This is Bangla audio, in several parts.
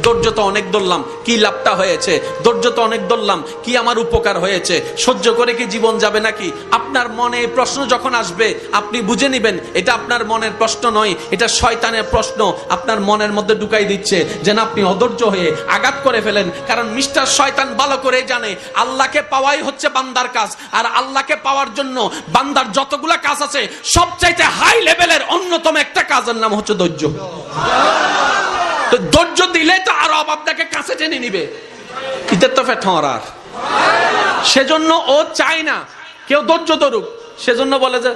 ধৈর্য তো অনেক ধরলাম, কি লাভটা হয়েছে? ধৈর্য তো অনেক ধরলাম, কি আমার উপকার হয়েছে? সহ্য করে কি জীবন যাবে নাকি? আপনার মনে প্রশ্ন যখন আসবে আপনি বুঝে নেবেন এটা আপনার মনের প্রশ্ন নয়, এটা শয়তানের প্রশ্ন আপনার মনের মধ্যে ঢুকাই দিচ্ছে, যেন আপনি অধৈর্য হয়ে আঘাত করে ফেলেন। কারণ মিস্টার শয়তান ভালো করে জানে আল্লাহকে পাওয়াই হচ্ছে বান্দার কাজ, আর আল্লাহকে পাওয়ার জন্য বান্দার যতগুলা কাজ আছে সবচাইতে হাই লেভেলের অন্যতম একটা কাজের নাম হচ্ছে ধৈর্য। তো ধৈর্য দিলে তো আরো আপনাকে কাছে টেনে নিবে, ইতের তো ফেটরার। সেজন্য ও চায় না কেউ ধৈর্য ধরুক, সেজন্য বলে যে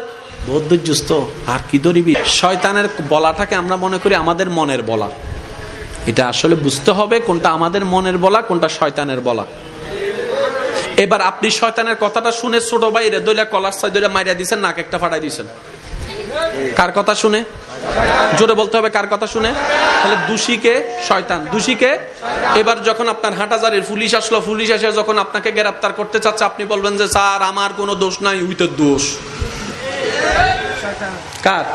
বহুত ধৈর্যস্ত আর কি ধরিবি। শয়তানের বলাটাকে আমরা মনে করি আমাদের মনের বলা, এটা আসলে বুঝতে হবে কোনটা আমাদের মনের বলা কোনটা শয়তানের বলা। এবার আপনি শয়তানের কথাটা শুনে ছোট ভাইরে দইলা কলার সাইড দইলা মাইরা দিয়েছেন, নাক একটা ফাটাই দিয়েছেন। কার কথা শুনে? জোরে বলতে হবে, কার কথা শুনে? তাহলে দোষীকে শয়তান, দোষীকে। এবার যখন আপনার হাটহাজারির পুলিশ আসলো, পুলিশ এসে যখন আপনাকে গ্রেফতার করতে চাচ্ছে, আপনি বলবেন যে স্যার আমার কোনো দোষ নাই, উইথের দোষ কার?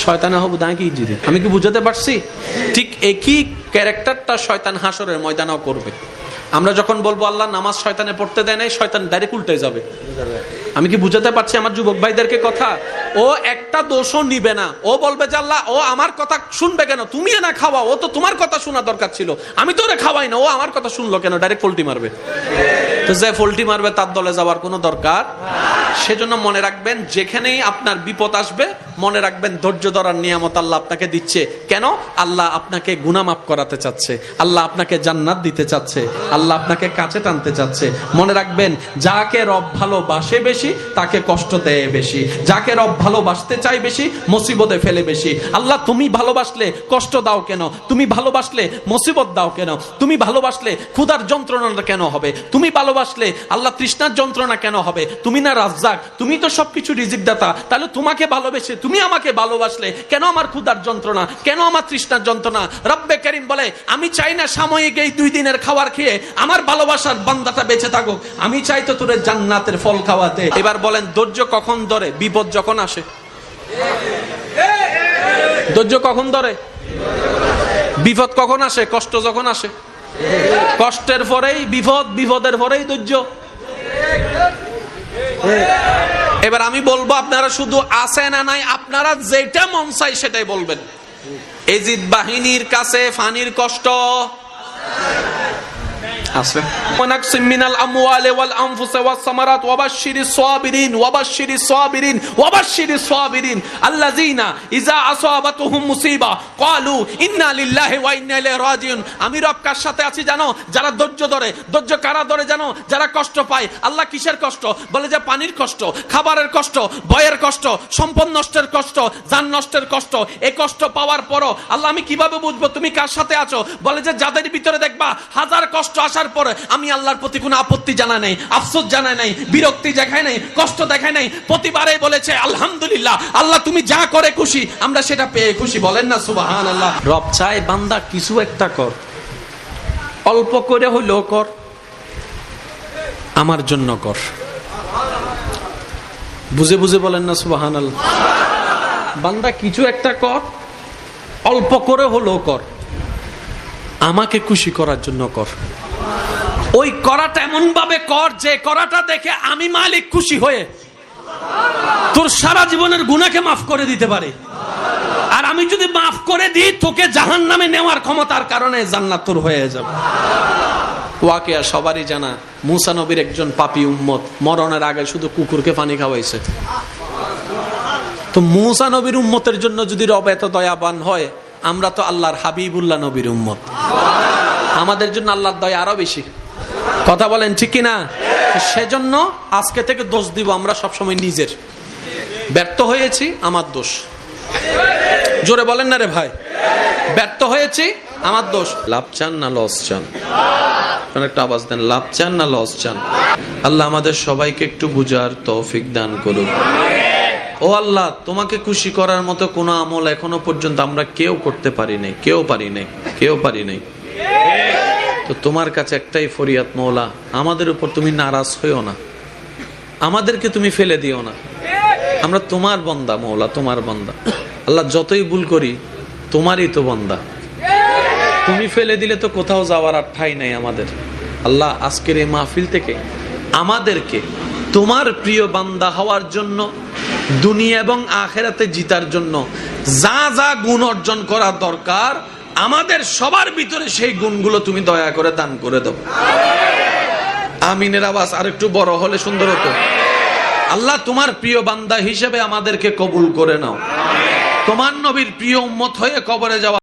শয়তানে হবু দাঁড়িয়ে কি জিরে। আমি কি বুঝাতে পারছি? ঠিক একই ক্যারেক্টারটা শয়তান হাসরের ময়দানেও করবে। আমরা যখন বলবো আল্লাহ নামাজ শয়তানে পড়তে দেয় নাই, শয়তান ডাইরেক্ট উল্টে যাবে। আমি কি বুঝাতে পারছি আমার যুবক ভাইদেরকে কথা? ও একটা দোষও নিবে না, ও বলবে যে আল্লাহ ও আমার কথা শুনবে কেন? তুমি না খাওয়া, ও তো তোমার কথা শোনা দরকার ছিল, আমি তো ওরে খাওয়াই না, ও আমার কথা শুনলো কেন? ডাইরেক্ট ফল্টি মারবে। তো যে ফল্টি মারবে তার দলে যাওয়ার কোনো দরকার। সেজন্য মনে রাখবেন যেখানেই আপনার বিপদ আসবে মনে রাখবেন ধৈর্য ধরার নিয়ামত আল্লাহ আপনাকে দিচ্ছে। কেন? আল্লাহ আপনাকে গুনাহ মাফ করাতে চাচ্ছে, আল্লাহ আপনাকে জান্নাত দিতে চাচ্ছে, আল্লাহ আপনাকে কাছে টানতে চাচ্ছে। মনে রাখবেন যাকে রব ভালোবাসে বেশি তাকে কষ্ট দেয় বেশি, যাকে রব ভালোবাসতে চাই বেশি মুসিবতে ফেলে বেশি। আল্লাহ তুমি ভালোবাসলে কষ্ট দাও কেন? তুমি ভালোবাসলে মুসিবত দাও কেন? তুমি ভালোবাসলে ক্ষুধার যন্ত্রণা কেন হবে? তুমি ভালোবাসলে আল্লাহ তৃষ্ণার যন্ত্রণা কেন হবে? তুমি না রাজ্জাক, তুমি তো সবকিছু রিজিক দাতা, তাহলে তোমাকে ভালোবেসে তুমি আমাকে ভালোবাসলে কেন আমার ক্ষুধার যন্ত্রণা, কেন আমার তৃষ্ণার যন্ত্রণা? রব্বে করিম বলে আমি চাই না সাময়িক এই 2 দিনের খাবার খেয়ে আমার ভালোবাসার বান্দাটা বেঁচে থাকুক, আমি চাই তো তোর জান্নাতের ফল খাওয়াতে। এবার বলেন ধৈর্য কখন ধরে? বিপদ যখন আসে। ধৈর্য কখন ধরে? বিপদ কখন আসে? কষ্ট যখন আসে। কষ্টের পরেই বিপদ, বিপদের পরেই ধৈর্য। এবার আমি বলবো আপনারা শুধু আছে না নাই, আপনারা যেটা মন চাই সেটাই বলবেন। এজিদ বাহিনীর কাছে ফানির কষ্ট আছে। মিনাল আমওয়ালি ওয়াল আনফুসি ওয়াস সামারাত ওয়াবাশশিরিস সাবিরিন ওয়াবাশশিরিস সাবিরিন ওয়াবাশশিরিস সাবিরিন আল্লাযিনা ইযা আসাবাতুহুম মুসিবা ক্বালু ইন্না লিল্লাহি ওয়া ইন্না ইলাইহি রাজিউন। আমি রব কার সাথে আছি জানো? যারা ধৈর্য ধরে। ধৈর্য কারা ধরে জানো? যারা কষ্ট পায়। আল্লাহ কিসের কষ্ট? বলে যে পানির কষ্ট, খাবারের কষ্ট, ভয়ের কষ্ট, সম্পদ নষ্টের কষ্ট, জান নষ্টের কষ্ট। এই কষ্ট পাওয়ার পরও আল্লাহ আমি কিভাবে বুঝবো তুমি কার সাথে আছো? বলে যে যাদের ভিতরে দেখবা হাজার কষ্ট আসার পরে আমি আল্লাহর প্রতি কোনো আপত্তি জানা নাই, আফসোস জানা নাই, বিরক্তি দেখায় নাই, কষ্ট দেখায় নাই, প্রতিবারেই বলেছে আলহামদুলিল্লাহ আল্লাহ তুমি যা করে খুশি, আমরা সেটা পেয়ে খুশি। বলেন না সুবহানাল্লাহ। রব চায় বান্দা কিছু একটা কর, অল্প করে হইলেও কর, আমার জন্য কর। বুঝে বুঝে বলেন না সুবহানাল্লাহ। বান্দা কিছু একটা কর, অল্প করে হলেও কর, আমাকে খুশি করার জন্য কর। ওই করাটা এমন ভাবে কর যে করাটা দেখে আমি মালিক খুশি হয়ে তোর সারা জীবনের গুনাহকে মাফ করে দিতে পারে। আর আমি যদি মাফ করে দিই তোকে জাহান্নামে নেওয়ার ক্ষমতার কারণে জান্নাত তোর হয়ে যাবে। ওয়াকিয়া সবারই জানা, মুসা নবীর একজন পাপী উম্মত মরণের আগে শুধু কুকুরকে পানি খাওয়াইছে। তো মুসা নবীর উম্মতের জন্য যদি রব এত দয়াবান হয়, আমরা তো আল্লাহর হাবিবুল্লাহ নবীর উম্মত, আমাদের জন্য আল্লাহর দয়া আরো বেশি। কথা বলেন ঠিক কিনা? সেজন্য আজকে থেকে দোষ দিব আমরা সবসময় নিজের। ব্যর্থ হয়েছি আমার দোষ। জোরে বলেন না রে ভাই, ব্যর্থ হয়েছি আমার দোষ। লাভ চান না লস চান? একটা আওয়াজ দেন, লাভ চান না লস চান? আল্লাহ আমাদের সবাইকে একটু বুঝার তৌফিক দান করুন। ও আল্লাহ, তোমাকে খুশি করার মতো কোনো আমল এখনো পর্যন্ত আমরা কেউ করতে পারি নাই, কেউ পারি নাই। তো তোমার কাছে একটাই ফরিয়াদ, মওলা আমাদের উপর তুমি নারাজ হইও না, আমাদেরকে তুমি ফেলে দিও না। আমরা তোমার বান্দা মওলা, তোমার বান্দা। আল্লাহ যতই ভুল করি তোমারই তো বান্দা। তুমি ফেলে দিলে তো কোথাও যাওয়ার আর ঠাঁই নাই আমাদের। আল্লাহ আজকের এই মাহফিল থেকে আমাদেরকে তোমার প্রিয় বান্দা হওয়ার জন্য, দুনিয়া এবং আখিরাতে জিতার জন্য যা যা গুণ অর্জন করা দরকার আমাদের সবার ভিতরে সেই গুণগুলো তুমি দয়া করে দান করে দাও। আমিনের আওয়াজ আরেকটু বড় হলে সুন্দর হতো। আল্লাহ তোমার প্রিয় বান্দা হিসেবে আমাদেরকে কবুল করে নাও। তোমার নবীর প্রিয় উম্মত হয়ে কবরে যাওয়া